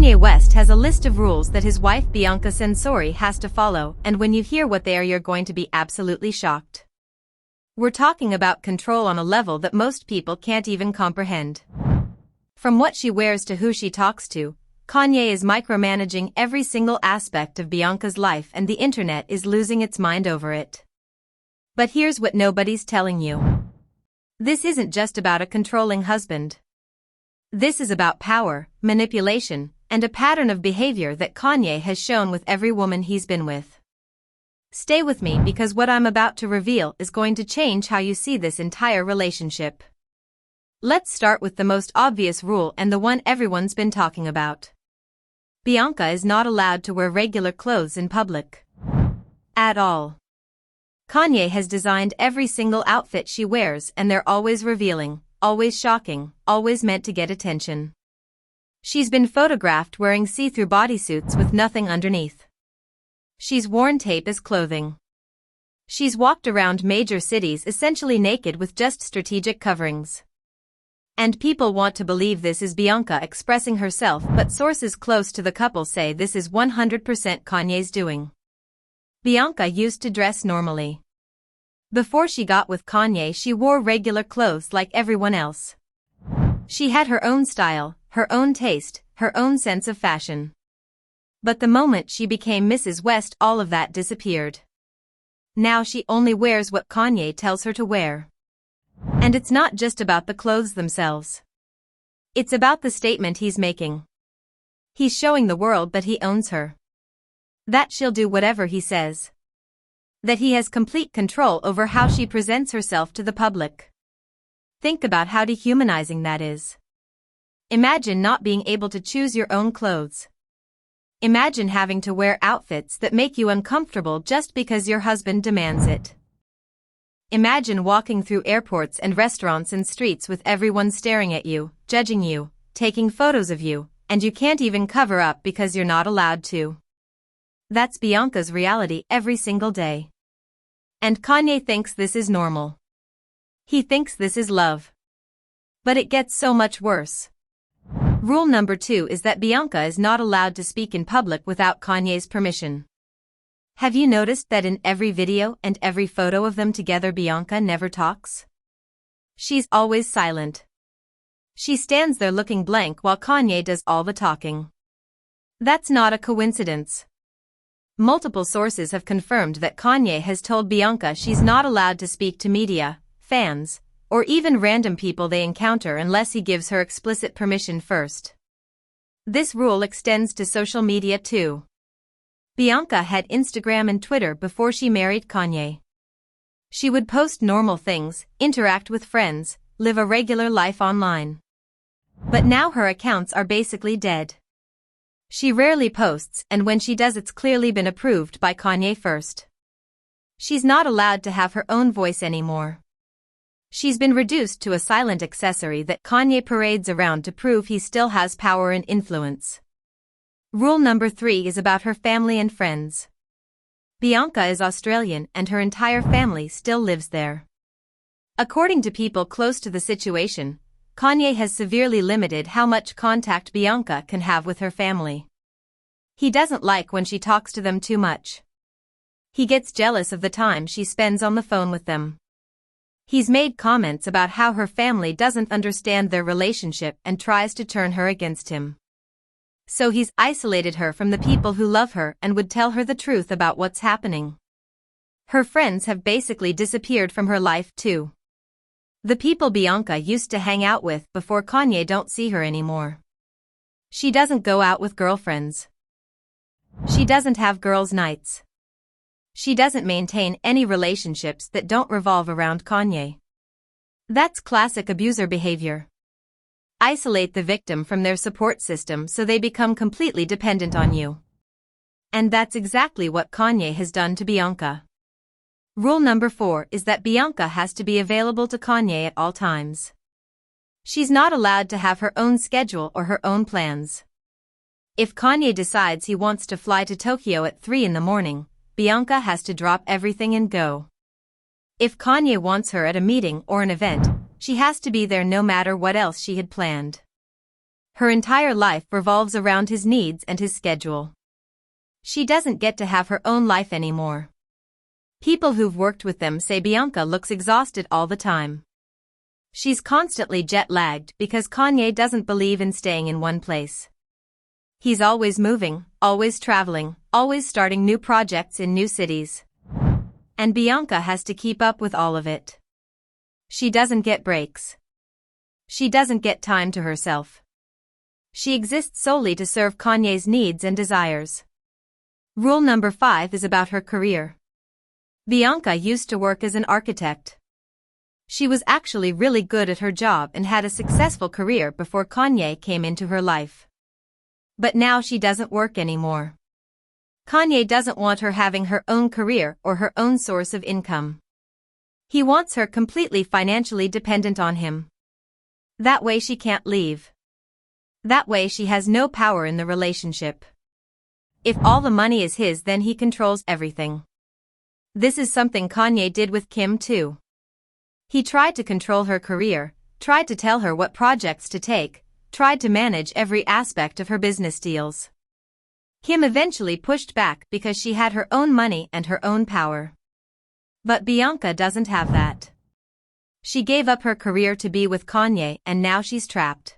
Kanye West has a list of rules that his wife Bianca Censori has to follow, and when you hear what they are, you're going to be absolutely shocked. We're talking about control on a level that most people can't even comprehend. From what she wears to who she talks to, Kanye is micromanaging every single aspect of Bianca's life, and the internet is losing its mind over it. But here's what nobody's telling you. This isn't just about a controlling husband. This is about power, manipulation, and a pattern of behavior that Kanye has shown with every woman he's been with. Stay with me, because what I'm about to reveal is going to change how you see this entire relationship. Let's start with the most obvious rule and the one everyone's been talking about. Bianca is not allowed to wear regular clothes in public. At all. Kanye has designed every single outfit she wears, and they're always revealing, always shocking, always meant to get attention. She's been photographed wearing see-through bodysuits with nothing underneath. She's worn tape as clothing. She's walked around major cities essentially naked with just strategic coverings. And people want to believe this is Bianca expressing herself, but sources close to the couple say this is 100% Kanye's doing. Bianca used to dress normally. Before she got with Kanye, she wore regular clothes like everyone else. She had her own style, her own taste, her own sense of fashion. But the moment she became Mrs. West, all of that disappeared. Now she only wears what Kanye tells her to wear. And it's not just about the clothes themselves. It's about the statement he's making. He's showing the world that he owns her. That she'll do whatever he says. That he has complete control over how she presents herself to the public. Think about how dehumanizing that is. Imagine not being able to choose your own clothes. Imagine having to wear outfits that make you uncomfortable just because your husband demands it. Imagine walking through airports and restaurants and streets with everyone staring at you, judging you, taking photos of you, and you can't even cover up because you're not allowed to. That's Bianca's reality every single day. And Kanye thinks this is normal. He thinks this is love. But it gets so much worse. Rule number 2 is that Bianca is not allowed to speak in public without Kanye's permission. Have you noticed that in every video and every photo of them together, Bianca never talks? She's always silent. She stands there looking blank while Kanye does all the talking. That's not a coincidence. Multiple sources have confirmed that Kanye has told Bianca she's not allowed to speak to media, fans, or even random people they encounter unless he gives her explicit permission first. This rule extends to social media too. Bianca had Instagram and Twitter before she married Kanye. She would post normal things, interact with friends, live a regular life online. But now her accounts are basically dead. She rarely posts, and when she does, it's clearly been approved by Kanye first. She's not allowed to have her own voice anymore. She's been reduced to a silent accessory that Kanye parades around to prove he still has power and influence. Rule number 3 is about her family and friends. Bianca is Australian and her entire family still lives there. According to people close to the situation, Kanye has severely limited how much contact Bianca can have with her family. He doesn't like when she talks to them too much. He gets jealous of the time she spends on the phone with them. He's made comments about how her family doesn't understand their relationship and tries to turn her against him. So he's isolated her from the people who love her and would tell her the truth about what's happening. Her friends have basically disappeared from her life too. The people Bianca used to hang out with before Kanye don't see her anymore. She doesn't go out with girlfriends. She doesn't have girls' nights. She doesn't maintain any relationships that don't revolve around Kanye. That's classic abuser behavior. Isolate the victim from their support system so they become completely dependent on you. And that's exactly what Kanye has done to Bianca. Rule number 4 is that Bianca has to be available to Kanye at all times. She's not allowed to have her own schedule or her own plans. If Kanye decides he wants to fly to Tokyo at 3 in the morning, Bianca has to drop everything and go. If Kanye wants her at a meeting or an event, she has to be there no matter what else she had planned. Her entire life revolves around his needs and his schedule. She doesn't get to have her own life anymore. People who've worked with them say Bianca looks exhausted all the time. She's constantly jet-lagged because Kanye doesn't believe in staying in one place. He's always moving, always traveling, always starting new projects in new cities. And Bianca has to keep up with all of it. She doesn't get breaks. She doesn't get time to herself. She exists solely to serve Kanye's needs and desires. Rule number 5 is about her career. Bianca used to work as an architect. She was actually really good at her job and had a successful career before Kanye came into her life. But now she doesn't work anymore. Kanye doesn't want her having her own career or her own source of income. He wants her completely financially dependent on him. That way she can't leave. That way she has no power in the relationship. If all the money is his, then he controls everything. This is something Kanye did with Kim too. He tried to control her career, tried to tell her what projects to take, tried to manage every aspect of her business deals. Kim eventually pushed back because she had her own money and her own power. But Bianca doesn't have that. She gave up her career to be with Kanye and now she's trapped.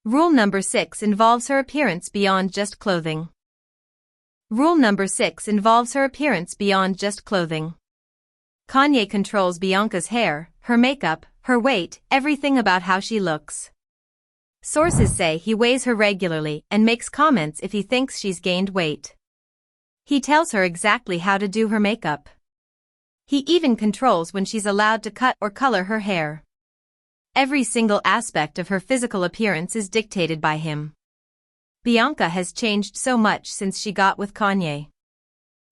Rule number 6 involves her appearance beyond just clothing. Rule number 6 involves her appearance beyond just clothing. Kanye controls Bianca's hair, her makeup, her weight, everything about how she looks. Sources say he weighs her regularly and makes comments if he thinks she's gained weight. He tells her exactly how to do her makeup. He even controls when she's allowed to cut or color her hair. Every single aspect of her physical appearance is dictated by him. Bianca has changed so much since she got with Kanye.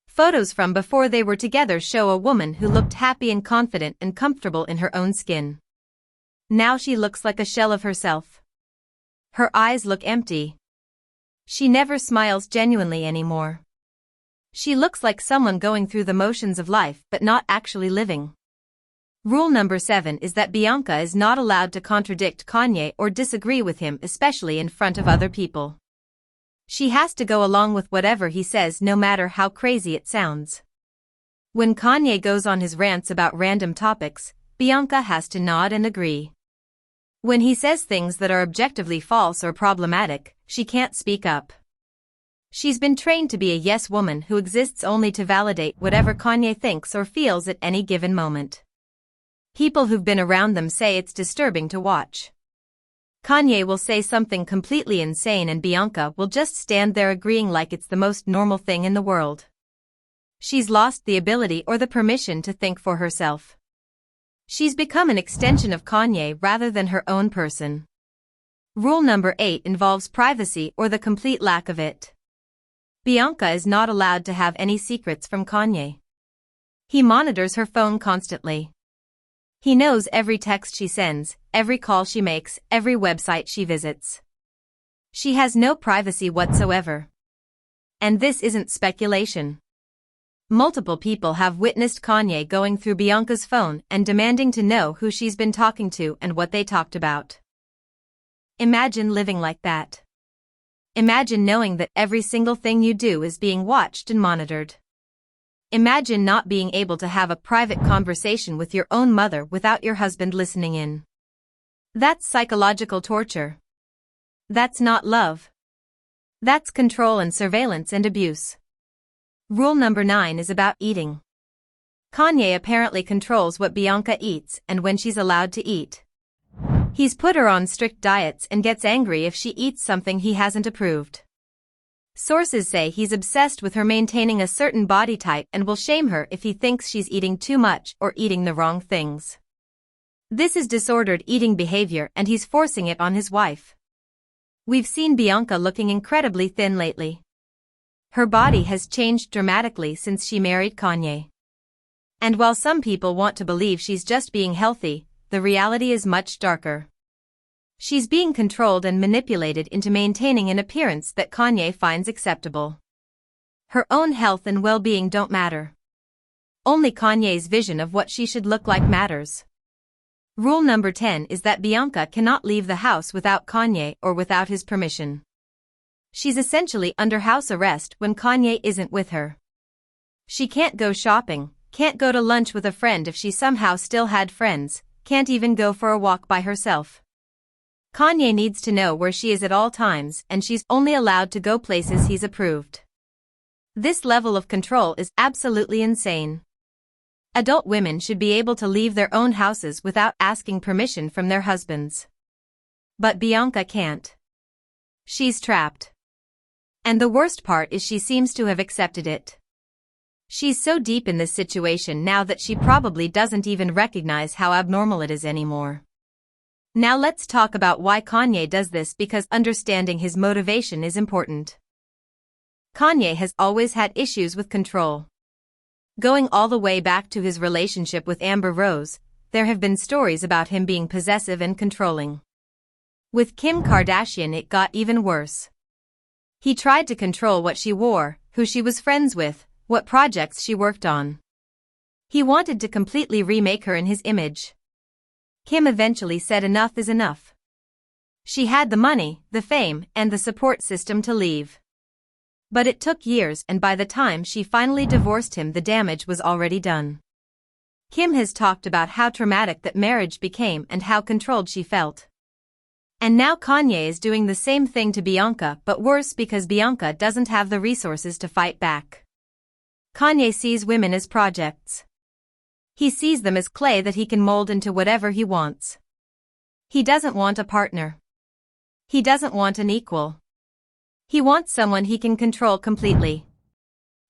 Photos from before they were together show a woman who looked happy and confident and comfortable in her own skin. Now she looks like a shell of herself. Her eyes look empty. She never smiles genuinely anymore. She looks like someone going through the motions of life but not actually living. Rule number 7 is that Bianca is not allowed to contradict Kanye or disagree with him, especially in front of other people. She has to go along with whatever he says, no matter how crazy it sounds. When Kanye goes on his rants about random topics, Bianca has to nod and agree. When he says things that are objectively false or problematic, she can't speak up. She's been trained to be a yes woman who exists only to validate whatever Kanye thinks or feels at any given moment. People who've been around them say it's disturbing to watch. Kanye will say something completely insane and Bianca will just stand there agreeing like it's the most normal thing in the world. She's lost the ability or the permission to think for herself. She's become an extension of Kanye rather than her own person. Rule number 8 involves privacy or the complete lack of it. Bianca is not allowed to have any secrets from Kanye. He monitors her phone constantly. He knows every text she sends, every call she makes, every website she visits. She has no privacy whatsoever. And this isn't speculation. Multiple people have witnessed Kanye going through Bianca's phone and demanding to know who she's been talking to and what they talked about. Imagine living like that. Imagine knowing that every single thing you do is being watched and monitored. Imagine not being able to have a private conversation with your own mother without your husband listening in. That's psychological torture. That's not love. That's control and surveillance and abuse. Rule number 9 is about eating. Kanye apparently controls what Bianca eats and when she's allowed to eat. He's put her on strict diets and gets angry if she eats something he hasn't approved. Sources say he's obsessed with her maintaining a certain body type and will shame her if he thinks she's eating too much or eating the wrong things. This is disordered eating behavior and he's forcing it on his wife. We've seen Bianca looking incredibly thin lately. Her body has changed dramatically since she married Kanye. And while some people want to believe she's just being healthy, the reality is much darker. She's being controlled and manipulated into maintaining an appearance that Kanye finds acceptable. Her own health and well-being don't matter. Only Kanye's vision of what she should look like matters. Rule number 10 is that Bianca cannot leave the house without Kanye or without his permission. She's essentially under house arrest when Kanye isn't with her. She can't go shopping, can't go to lunch with a friend if she somehow still had friends, can't even go for a walk by herself. Kanye needs to know where she is at all times, and she's only allowed to go places he's approved. This level of control is absolutely insane. Adult women should be able to leave their own houses without asking permission from their husbands. But Bianca can't. She's trapped. And the worst part is she seems to have accepted it. She's so deep in this situation now that she probably doesn't even recognize how abnormal it is anymore. Now let's talk about why Kanye does this, because understanding his motivation is important. Kanye has always had issues with control. Going all the way back to his relationship with Amber Rose, there have been stories about him being possessive and controlling. With Kim Kardashian it got even worse. He tried to control what she wore, who she was friends with, what projects she worked on. He wanted to completely remake her in his image. Kim eventually said enough is enough. She had the money, the fame, and the support system to leave. But it took years, and by the time she finally divorced him the damage was already done. Kim has talked about how traumatic that marriage became and how controlled she felt. And now Kanye is doing the same thing to Bianca, but worse, because Bianca doesn't have the resources to fight back. Kanye sees women as projects. He sees them as clay that he can mold into whatever he wants. He doesn't want a partner. He doesn't want an equal. He wants someone he can control completely.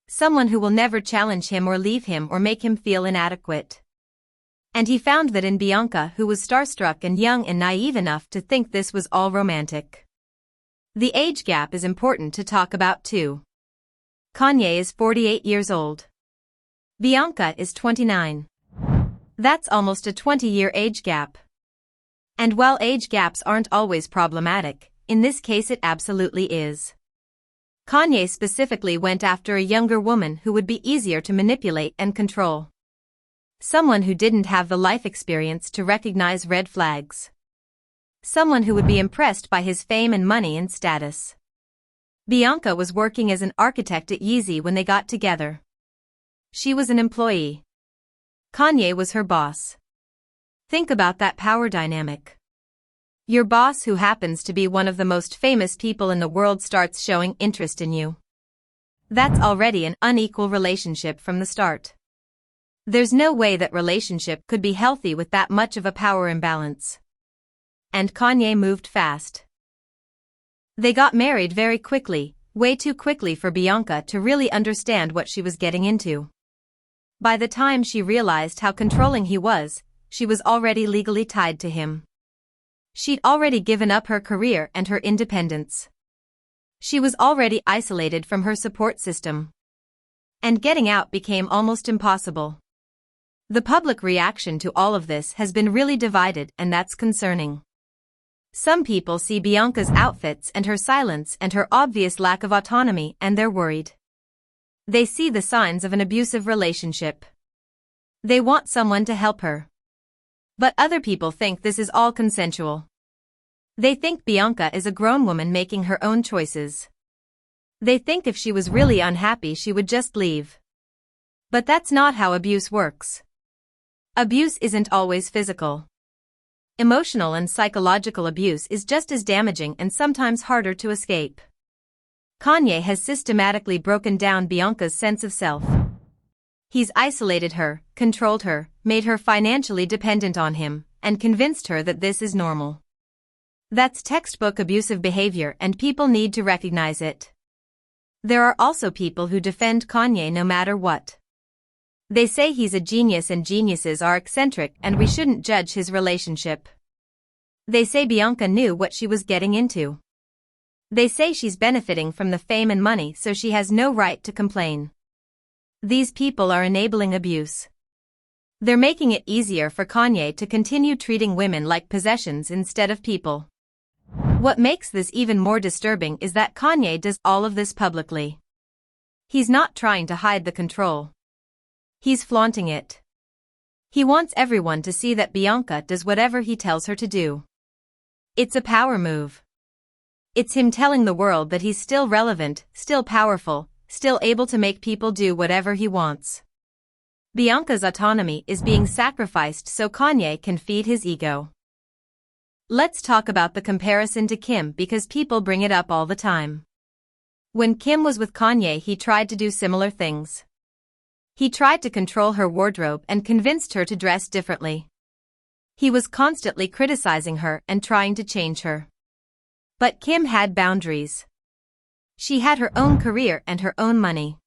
Someone who will never challenge him or leave him or make him feel inadequate. And he found that in Bianca, who was starstruck and young and naive enough to think this was all romantic. The age gap is important to talk about too. Kanye is 48 years old. Bianca is 29. That's almost a 20-year age gap. And while age gaps aren't always problematic, in this case it absolutely is. Kanye specifically went after a younger woman who would be easier to manipulate and control. Someone who didn't have the life experience to recognize red flags. Someone who would be impressed by his fame and money and status. Bianca was working as an architect at Yeezy when they got together. She was an employee. Kanye was her boss. Think about that power dynamic. Your boss, who happens to be one of the most famous people in the world, starts showing interest in you. That's already an unequal relationship from the start. There's no way that relationship could be healthy with that much of a power imbalance. And Kanye moved fast. They got married very quickly, way too quickly for Bianca to really understand what she was getting into. By the time she realized how controlling he was, she was already legally tied to him. She'd already given up her career and her independence. She was already isolated from her support system. And getting out became almost impossible. The public reaction to all of this has been really divided, and that's concerning. Some people see Bianca's outfits and her silence and her obvious lack of autonomy, and they're worried. They see the signs of an abusive relationship. They want someone to help her. But other people think this is all consensual. They think Bianca is a grown woman making her own choices. They think if she was really unhappy she would just leave. But that's not how abuse works. Abuse isn't always physical. Emotional and psychological abuse is just as damaging and sometimes harder to escape. Kanye has systematically broken down Bianca's sense of self. He's isolated her, controlled her, made her financially dependent on him, and convinced her that this is normal. That's textbook abusive behavior, and people need to recognize it. There are also people who defend Kanye no matter what. They say he's a genius and geniuses are eccentric and we shouldn't judge his relationship. They say Bianca knew what she was getting into. They say she's benefiting from the fame and money, so she has no right to complain. These people are enabling abuse. They're making it easier for Kanye to continue treating women like possessions instead of people. What makes this even more disturbing is that Kanye does all of this publicly. He's not trying to hide the control. He's flaunting it. He wants everyone to see that Bianca does whatever he tells her to do. It's a power move. It's him telling the world that he's still relevant, still powerful, still able to make people do whatever he wants. Bianca's autonomy is being sacrificed so Kanye can feed his ego. Let's talk about the comparison to Kim because people bring it up all the time. When Kim was with Kanye, he tried to do similar things. He tried to control her wardrobe and convinced her to dress differently. He was constantly criticizing her and trying to change her. But Kim had boundaries. She had her own career and her own money.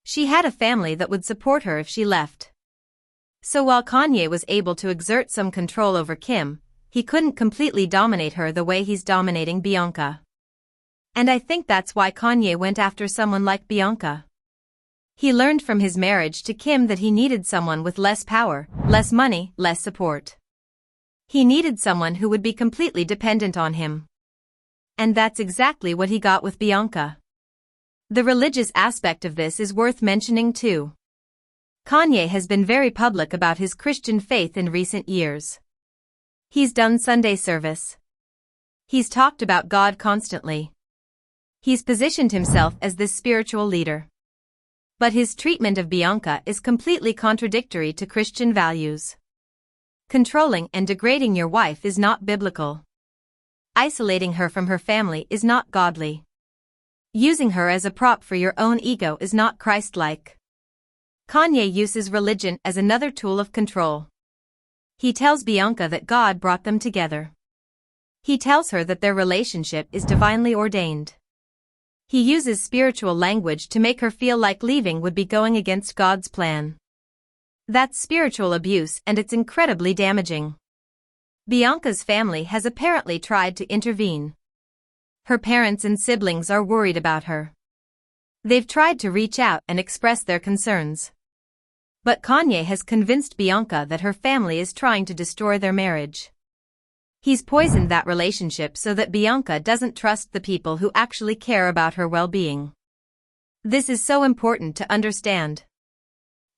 She had a family that would support her if she left. So while Kanye was able to exert some control over Kim, he couldn't completely dominate her the way he's dominating Bianca. And I think that's why Kanye went after someone like Bianca. He learned from his marriage to Kim that he needed someone with less power, less money, less support. He needed someone who would be completely dependent on him. And that's exactly what he got with Bianca. The religious aspect of this is worth mentioning too. Kanye has been very public about his Christian faith in recent years. He's done Sunday service. He's talked about God constantly. He's positioned himself as this spiritual leader. But his treatment of Bianca is completely contradictory to Christian values. Controlling and degrading your wife is not biblical. Isolating her from her family is not godly. Using her as a prop for your own ego is not Christ-like. Kanye uses religion as another tool of control. He tells Bianca that God brought them together. He tells her that their relationship is divinely ordained. He uses spiritual language to make her feel like leaving would be going against God's plan. That's spiritual abuse and it's incredibly damaging. Bianca's family has apparently tried to intervene. Her parents and siblings are worried about her. They've tried to reach out and express their concerns. But Kanye has convinced Bianca that her family is trying to destroy their marriage. He's poisoned that relationship so that Bianca doesn't trust the people who actually care about her well-being. This is so important to understand.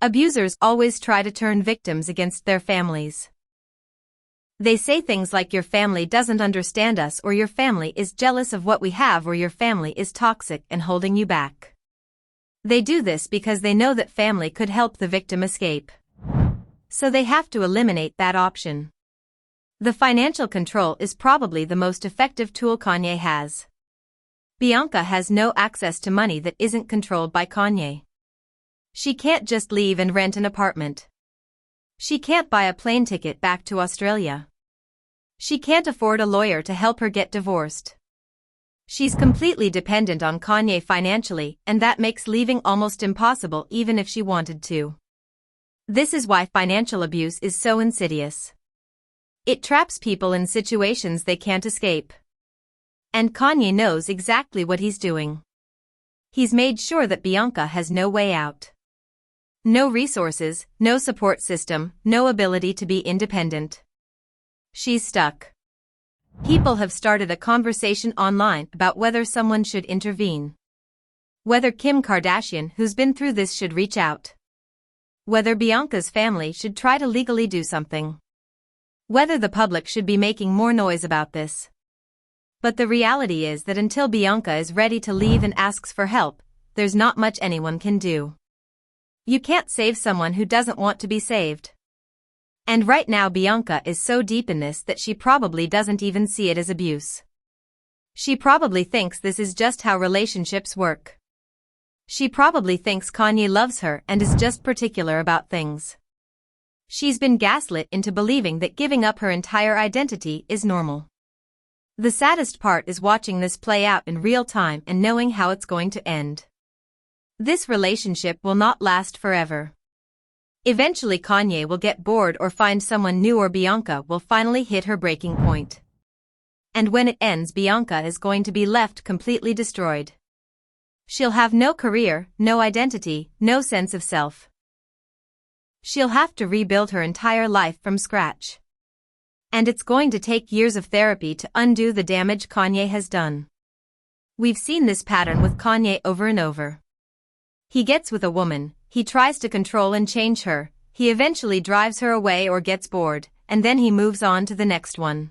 Abusers always try to turn victims against their families. They say things like your family doesn't understand us or your family is jealous of what we have or your family is toxic and holding you back. They do this because they know that family could help the victim escape. So they have to eliminate that option. The financial control is probably the most effective tool Kanye has. Bianca has no access to money that isn't controlled by Kanye. She can't just leave and rent an apartment. She can't buy a plane ticket back to Australia. She can't afford a lawyer to help her get divorced. She's completely dependent on Kanye financially, and that makes leaving almost impossible even if she wanted to. This is why financial abuse is so insidious. It traps people in situations they can't escape. And Kanye knows exactly what he's doing. He's made sure that Bianca has no way out. No resources, no support system, no ability to be independent. She's stuck. People have started a conversation online about whether someone should intervene. Whether Kim Kardashian, who's been through this, should reach out. Whether Bianca's family should try to legally do something. Whether the public should be making more noise about this. But the reality is that until Bianca is ready to leave and asks for help, there's not much anyone can do. You can't save someone who doesn't want to be saved. And right now Bianca is so deep in this that she probably doesn't even see it as abuse. She probably thinks this is just how relationships work. She probably thinks Kanye loves her and is just particular about things. She's been gaslit into believing that giving up her entire identity is normal. The saddest part is watching this play out in real time and knowing how it's going to end. This relationship will not last forever. Eventually Kanye will get bored or find someone new, or Bianca will finally hit her breaking point. And when it ends, Bianca is going to be left completely destroyed. She'll have no career, no identity, no sense of self. She'll have to rebuild her entire life from scratch. And it's going to take years of therapy to undo the damage Kanye has done. We've seen this pattern with Kanye over and over. He gets with a woman, he tries to control and change her, He eventually drives her away or gets bored, and then he moves on to the next one.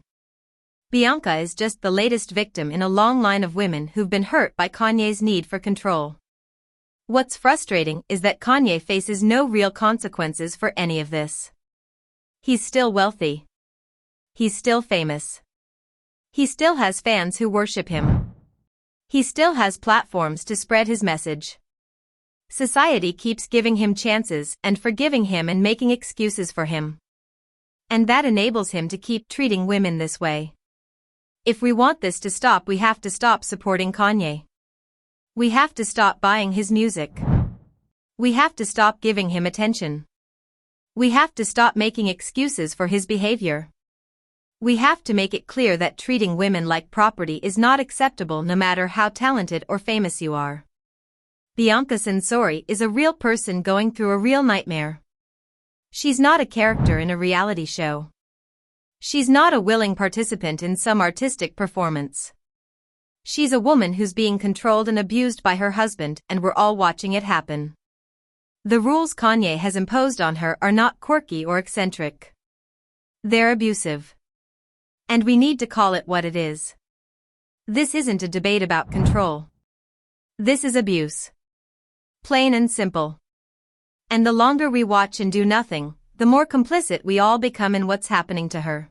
Bianca is just the latest victim in a long line of women who've been hurt by Kanye's need for control. What's frustrating is that Kanye faces no real consequences for any of this. He's still wealthy. He's still famous. He still has fans who worship him. He still has platforms to spread his message. Society keeps giving him chances and forgiving him and making excuses for him. And that enables him to keep treating women this way. If we want this to stop, we have to stop supporting Kanye. We have to stop buying his music. We have to stop giving him attention. We have to stop making excuses for his behavior. We have to make it clear that treating women like property is not acceptable no matter how talented or famous you are. Bianca Censori is a real person going through a real nightmare. She's not a character in a reality show. She's not a willing participant in some artistic performance. She's a woman who's being controlled and abused by her husband, and we're all watching it happen. The rules Kanye has imposed on her are not quirky or eccentric. They're abusive. And we need to call it what it is. This isn't a debate about control. This is abuse. Plain and simple. And the longer we watch and do nothing, the more complicit we all become in what's happening to her.